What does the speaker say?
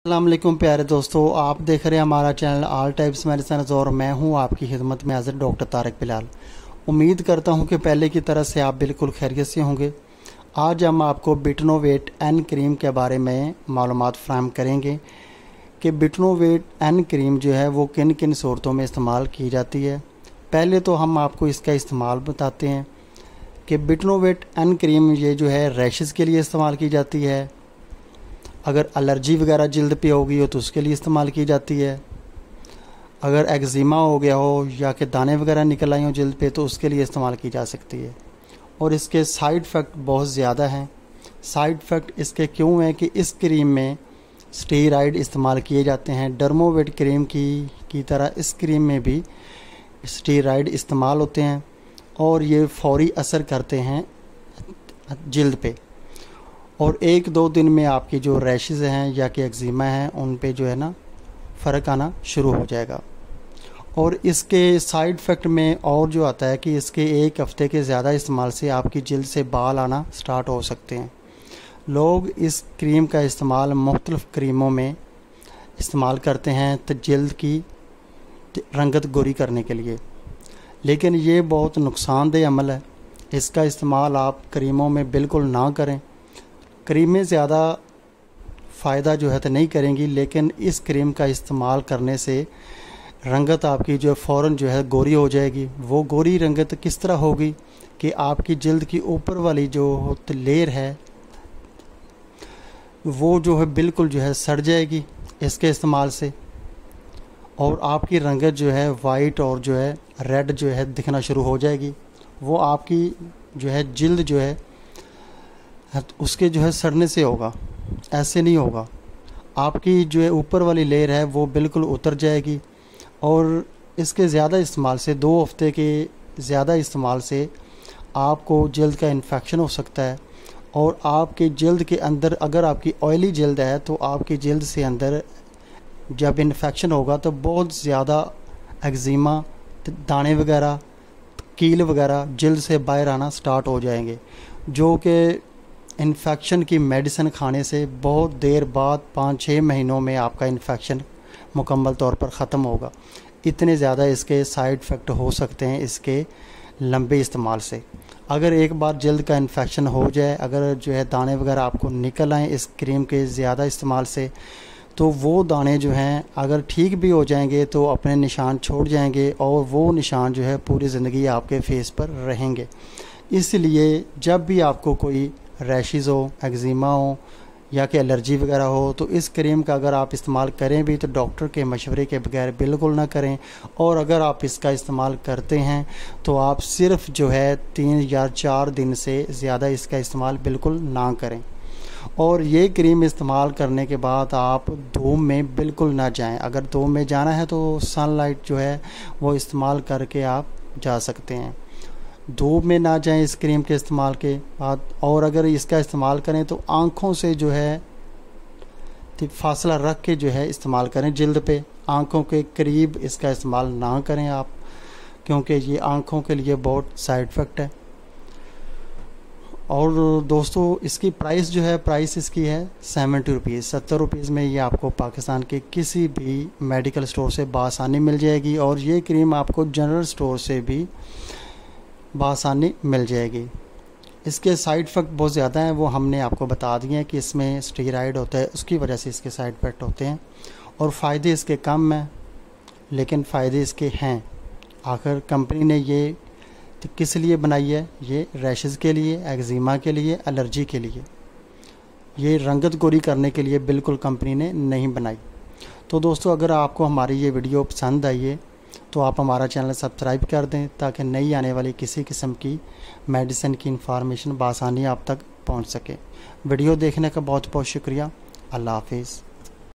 अस्सलाम वालेकुम प्यारे दोस्तों, आप देख रहे हैं हमारा चैनल ऑल टाइप्स मेडिसिन और मैं हूं आपकी खिदमत में हाजिर डॉक्टर तारिक बिलाल। उम्मीद करता हूं कि पहले की तरह से आप बिल्कुल खैरियत से होंगे। आज हम आपको बिटनोवेट एन क्रीम के बारे में मालूमात फराहम करेंगे कि बिटनोवेट एन क्रीम जो है वो किन किन सूरतों में इस्तेमाल की जाती है। पहले तो हम आपको इसका इस्तेमाल बताते हैं कि बिटनोवेट एन क्रीम ये जो है रैशेज़ के लिए इस्तेमाल की जाती है। अगर एलर्जी वगैरह जल्द पे हो गई हो तो उसके लिए इस्तेमाल की जाती है। अगर एक्जिमा हो गया हो या कि दाने वगैरह निकल आए हो जल्द पे तो उसके लिए इस्तेमाल की जा सकती है। और इसके साइड इफ़ेक्ट बहुत ज़्यादा हैं। साइड इफ़ेक्ट इसके क्यों हैं कि इस क्रीम में स्टेरॉइड इस्तेमाल किए जाते हैं। डर्मोवेट क्रीम की तरह इस क्रीम में भी स्टेरॉइड इस्तेमाल होते हैं और ये फौरी असर करते हैं जल्द पे। और 1-2 दिन में आपकी जो रैशेज़ हैं या कि एक्जिमा हैं उन पे जो है ना फ़र्क आना शुरू हो जाएगा। और इसके साइड इफ़ेक्ट में और जो आता है कि इसके 1 हफ़्ते के ज़्यादा इस्तेमाल से आपकी जल्द से बाल आना स्टार्ट हो सकते हैं। लोग इस क्रीम का इस्तेमाल मुख्तलिफ़ क्रीमों में इस्तेमाल करते हैं तो जल्द की रंगत गोरी करने के लिए, लेकिन ये बहुत नुकसानदेह अमल है। इसका इस्तेमाल आप क्रीमों में बिल्कुल ना करें। क्रीमें ज़्यादा फ़ायदा जो है तो नहीं करेंगी, लेकिन इस क्रीम का इस्तेमाल करने से रंगत आपकी जो फ़ौरन जो है गोरी हो जाएगी। वो गोरी रंगत किस तरह होगी कि आपकी जल्द की ऊपर वाली जो लेयर है वो जो है बिल्कुल जो है सड़ जाएगी इसके इस्तेमाल से, और आपकी रंगत जो है वाइट और जो है रेड जो है दिखना शुरू हो जाएगी। वो आपकी जो है जल्द जो है उसके जो है सड़ने से होगा, ऐसे नहीं होगा। आपकी जो है ऊपर वाली लेयर है वो बिल्कुल उतर जाएगी। और इसके ज़्यादा इस्तेमाल से 2 हफ़्ते के ज़्यादा इस्तेमाल से आपको जल्द का इन्फेक्शन हो सकता है। और आपके जल्द के अंदर अगर आपकी ऑयली जल्द है तो आपकी जल्द से अंदर जब इन्फेक्शन होगा तो बहुत ज़्यादा एक्जिमा, दाने वगैरह, कील वगैरह जल्द से बाहर आना स्टार्ट हो जाएंगे, जो कि इन्फेक्शन की मेडिसिन खाने से बहुत देर बाद 5-6 महीनों में आपका इन्फेक्शन मुकम्मल तौर पर ख़त्म होगा। इतने ज़्यादा इसके साइड इफ़ेक्ट हो सकते हैं इसके लंबे इस्तेमाल से। अगर एक बार जल्द का इन्फेक्शन हो जाए, अगर जो है दाने वगैरह आपको निकल आएँ इस क्रीम के ज़्यादा इस्तेमाल से, तो वो दाने जो हैं अगर ठीक भी हो जाएंगे तो अपने निशान छोड़ जाएंगे और वो निशान जो है पूरी ज़िंदगी आपके फेस पर रहेंगे। इसलिए जब भी आपको कोई रैशेज़ हो, एक्जिमा हो या कि एलर्जी वगैरह हो तो इस क्रीम का अगर आप इस्तेमाल करें भी तो डॉक्टर के मशवरे के बगैर बिल्कुल ना करें। और अगर आप इसका इस्तेमाल करते हैं तो आप सिर्फ जो है 3 या 4 दिन से ज़्यादा इसका इस्तेमाल बिल्कुल ना करें। और ये क्रीम इस्तेमाल करने के बाद आप धूप में बिल्कुल ना जाएं। अगर धूप में जाना है तो सनलाइट जो है वो इस्तेमाल करके आप जा सकते हैं। धूप में ना जाएं इस क्रीम के इस्तेमाल के बाद। और अगर इसका इस्तेमाल करें तो आँखों से जो है फासला रख के जो है इस्तेमाल करें। जल्द पे आँखों के करीब इसका इस्तेमाल ना करें आप, क्योंकि ये आँखों के लिए बहुत साइड इफ़ेक्ट है। और दोस्तों इसकी प्राइस जो है इसकी है 70 रुपीज़। 70 रुपीज़ में ये आपको पाकिस्तान के किसी भी मेडिकल स्टोर से बआसानी मिल जाएगी। और ये क्रीम आपको जनरल स्टोर से भी बआसानी मिल जाएगी। इसके साइड इफ़ेक्ट बहुत ज़्यादा हैं, वो हमने आपको बता दिए हैं कि इसमें स्टेरॉइड होता है, उसकी वजह से इसके साइड इफ़ेक्ट होते हैं। और फ़ायदे इसके कम हैं, लेकिन फ़ायदे इसके हैं। आखिर कंपनी ने ये तो किस लिए बनाई है? ये रैशेज़ के लिए, एक्जिमा के लिए, एलर्जी के लिए, ये रंगत गोरी करने के लिए बिल्कुल कंपनी ने नहीं बनाई। तो दोस्तों अगर आपको हमारी ये वीडियो पसंद आई है तो आप हमारा चैनल सब्सक्राइब कर दें ताकि नई आने वाली किसी किस्म की मेडिसिन की इंफॉर्मेशन बआसानी आप तक पहुंच सके। वीडियो देखने का बहुत बहुत शुक्रिया। अल्लाह हाफिज़।